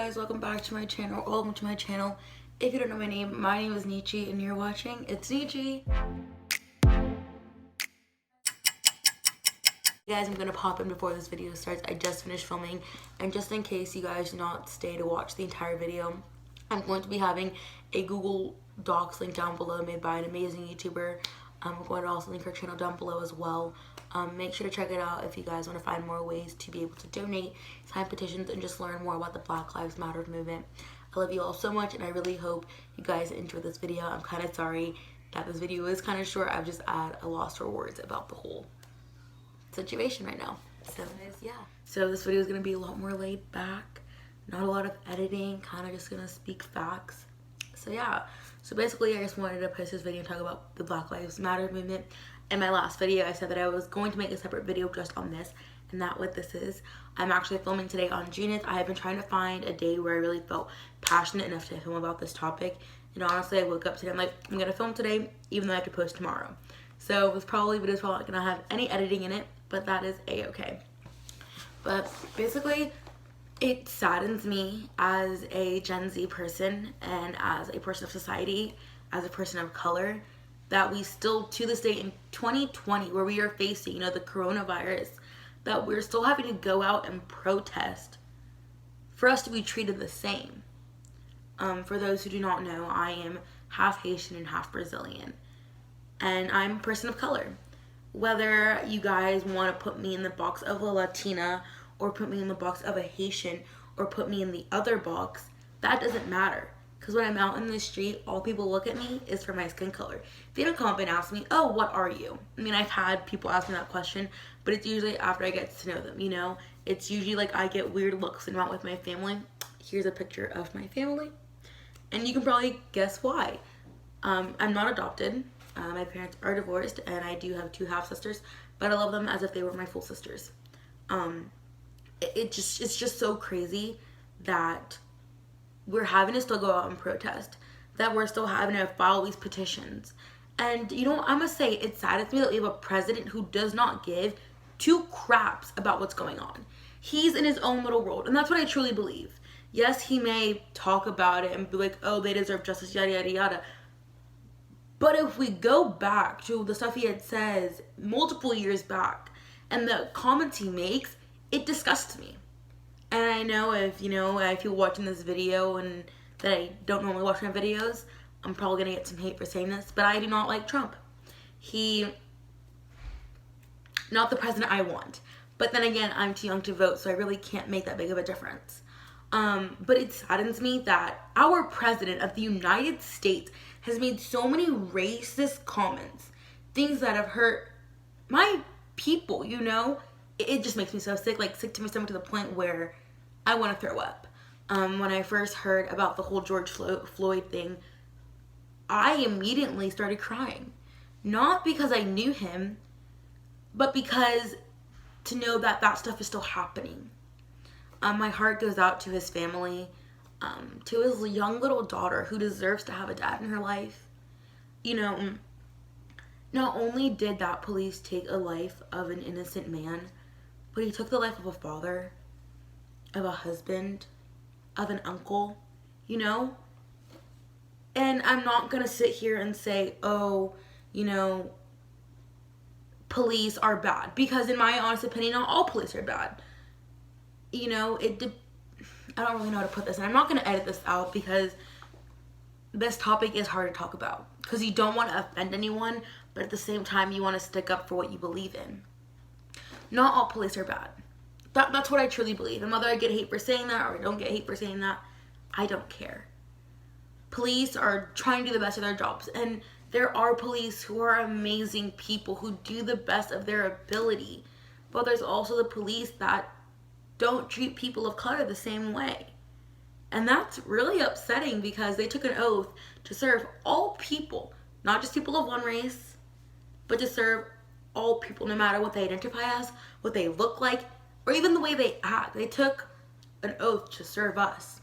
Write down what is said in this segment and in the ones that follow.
guys, welcome back to my channel, or welcome to my channel. If you don't know my name is Nicci and you're watching It's Nicci. Guys, I'm gonna pop in before this video starts. I just finished filming, and just in case you guys do not stay to watch the entire video, I'm going to be having a Google Docs link down below made by an amazing YouTuber. I'm going to also link her channel down below as well. Make sure to check it out if you guys want to find more ways to be able to donate, sign petitions, and just learn more about the Black Lives Matter movement. I love you all so much, and I really hope you guys enjoyed this video. I'm kind of sorry that this video is kind of short. I've just at a loss for words about the whole situation right now. So yeah. So this video is going to be a lot more laid back, not a lot of editing, kind of just going to speak facts. So yeah. So basically, I just wanted to post this video and talk about the Black Lives Matter movement. In my last video, I said that I was going to make a separate video just on this, and that's what this is. I'm actually filming today on June 8th. I have been trying to find a day where I really felt passionate enough to film about this topic. And honestly, I woke up today, I'm like, I'm going to film today, even though I have to post tomorrow. So this video's probably not going to have any editing in it, but that is a-okay. But basically, it saddens me as a Gen Z person and as a person of society, as a person of color, that we still, to this day in 2020, where we are facing, the coronavirus, that we're still having to go out and protest for us to be treated the same. For those who do not know, I am half Haitian and half Brazilian, and I'm a person of color. Whether you guys want to put me in the box of a Latina, or put me in the box of a Haitian, or put me in the other box, that doesn't matter. Because when I'm out in the street, all people look at me is for my skin color. They don't come up and ask me, oh, what are you? I mean, I've had people ask me that question, but it's usually after I get to know them, It's usually like I get weird looks when I'm out with my family. Here's a picture of my family. And you can probably guess why. I'm not adopted. My parents are divorced, and I do have 2 half-sisters, but I love them as if they were my full sisters. It's just so crazy that we're having to still go out and protest, that we're still having to file these petitions. And I must say, it saddens me that we have a president who does not give 2 craps about what's going on. He's in his own little world, and that's what I truly believe. Yes, he may talk about it and be like, oh, they deserve justice, yada yada yada. But if we go back to the stuff he had says multiple years back and the comments he makes, it disgusts me. And I know if you're watching this video and that I don't normally watch my videos, I'm probably gonna get some hate for saying this, but I do not like Trump. Not the president I want. But then again, I'm too young to vote, so I really can't make that big of a difference. But it saddens me that our president of the United States has made so many racist comments, things that have hurt my people, It just makes me so sick, sick to my stomach, to the point where I want to throw up. When I first heard about the whole George Floyd thing, I immediately started crying. Not because I knew him, but because to know that that stuff is still happening. My heart goes out to his family, to his young little daughter who deserves to have a dad in her life. Not only did that police take a life of an innocent man, but he took the life of a father, of a husband, of an uncle, And I'm not going to sit here and say, oh, police are bad. Because in my honest opinion, not all police are bad. I don't really know how to put this. And I'm not going to edit this out because this topic is hard to talk about. Because you don't want to offend anyone, but at the same time, you want to stick up for what you believe in. Not all police are bad. That's what I truly believe. And whether I get hate for saying that or I don't get hate for saying that, I don't care. Police are trying to do the best of their jobs. And there are police who are amazing people who do the best of their ability. But there's also the police that don't treat people of color the same way. And that's really upsetting because they took an oath to serve all people, not just people of one race, but to serve all people, no matter what they identify as, what they look like, or even the way they act. They took an oath to serve us.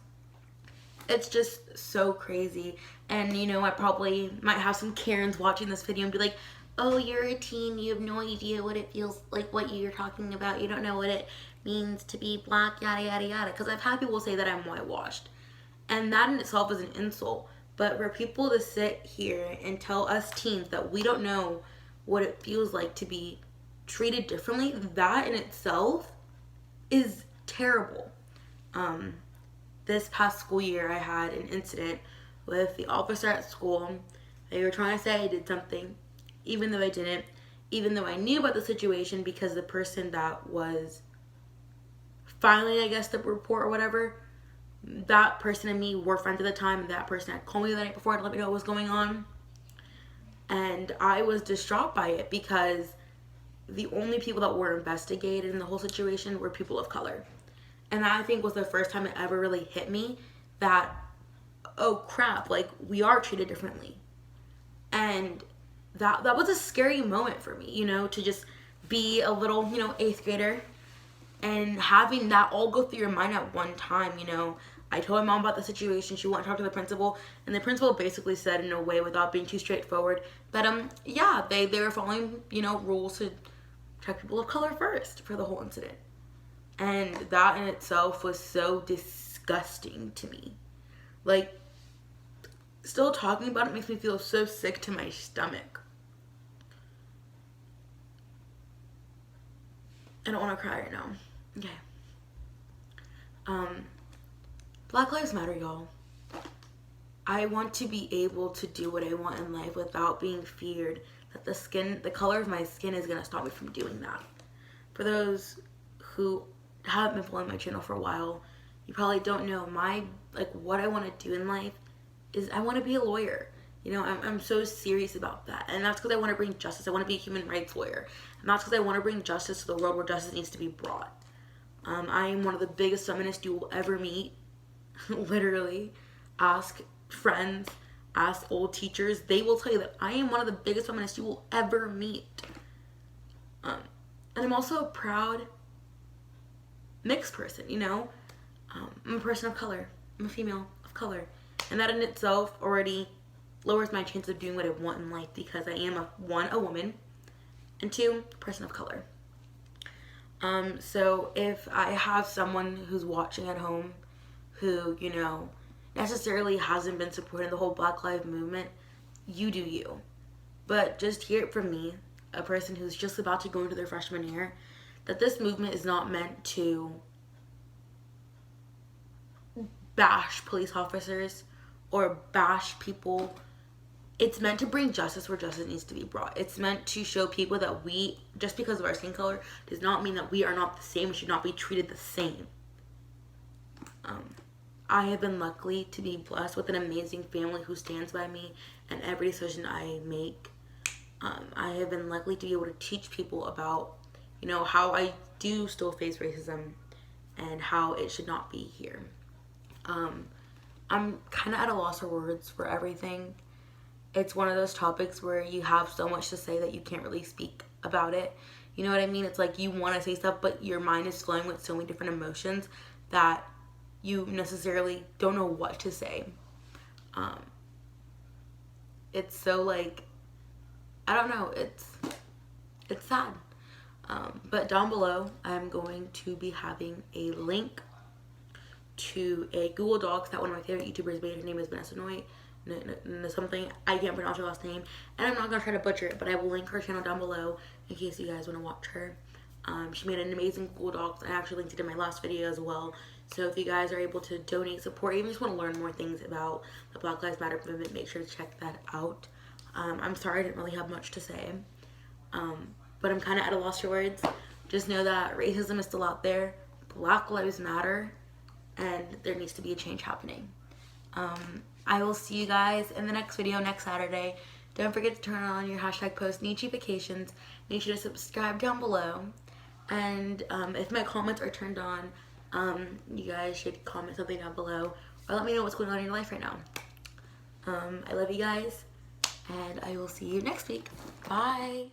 It's just so crazy. And I probably might have some Karens watching this video and be like, oh, you're a teen, you have no idea what it feels like, what you're talking about, you don't know what it means to be black, yada, yada, yada. Because I've had people say that I'm whitewashed. And that in itself is an insult. But for people to sit here and tell us teens that we don't know what it feels like to be treated differently, that in itself is terrible. This past school year, I had an incident with the officer at school. They were trying to say I did something, even though I didn't, even though I knew about the situation, because the person that was filing, I guess, the report or whatever, that person and me were friends at the time, and that person had called me the night before to let me know what was going on. And I was distraught by it because the only people that were investigated in the whole situation were people of color. And that, I think, was the first time it ever really hit me that, oh crap, like, we are treated differently. And that was a scary moment for me, you know, to just be a little, you know, 8th grader and having that all go through your mind at one time, you know. I told my mom about the situation. She went to talk to the principal, and the principal basically said, in a way, without being too straightforward, that yeah, they were following, you know, rules to protect people of color first for the whole incident. And that in itself was so disgusting to me. Like, still talking about it makes me feel so sick to my stomach. I don't want to cry right now. Okay. Black Lives Matter, y'all. I want to be able to do what I want in life without being feared that the color of my skin is going to stop me from doing that. For those who haven't been following my channel for a while, you probably don't know what I want to do in life is I want to be a lawyer. You know, I'm so serious about that. And that's because I want to bring justice. I want to be a human rights lawyer. And that's because I want to bring justice to the world where justice needs to be brought. I am one of the biggest feminists you will ever meet. Literally. Ask friends, ask old teachers. They will tell you that I am one of the biggest feminists you will ever meet. And I'm also a proud mixed person, you know. I'm a person of color. I'm a female of color. And that in itself already lowers my chance of doing what I want in life because I am, a woman, and 2, a person of color. So if I have someone who's watching at home who, you know, necessarily hasn't been supporting the whole Black Lives movement, you do you. But just hear it from me, a person who's just about to go into their freshman year, that this movement is not meant to bash police officers or bash people. It's meant to bring justice where justice needs to be brought. It's meant to show people that we, just because of our skin color, does not mean that we are not the same and should not be treated the same. I have been lucky to be blessed with an amazing family who stands by me in every decision I make. I have been lucky to be able to teach people about, you know, how I do still face racism and how it should not be here. I'm kind of at a loss for words for everything. It's one of those topics where you have so much to say that you can't really speak about it. You know what I mean? It's like you want to say stuff, but your mind is flowing with so many different emotions that you necessarily don't know what to say. It's so, like, I don't know, it's sad. But down below, I'm going to be having a link to a Google Docs that one of my favorite YouTubers made. Her name is Vanessa Nagoya. Something, I can't pronounce her last name, and I'm not going to try to butcher it, but I will link her channel down below in case you guys want to watch her. She made an amazing Google Docs. I actually linked it in my last video as well. So if you guys are able to donate, support, even just want to learn more things about the Black Lives Matter movement, make sure to check that out. I'm sorry I didn't really have much to say, but I'm kind of at a loss for words. Just know that racism is still out there. Black Lives Matter, and there needs to be a change happening. I will see you guys in the next video next Saturday. Don't forget to turn on your hashtag post #NicciFications. Make sure to subscribe down below. And if my comments are turned on, you guys should comment something down below or let me know what's going on in your life right now. I love you guys, and I will see you next week. Bye.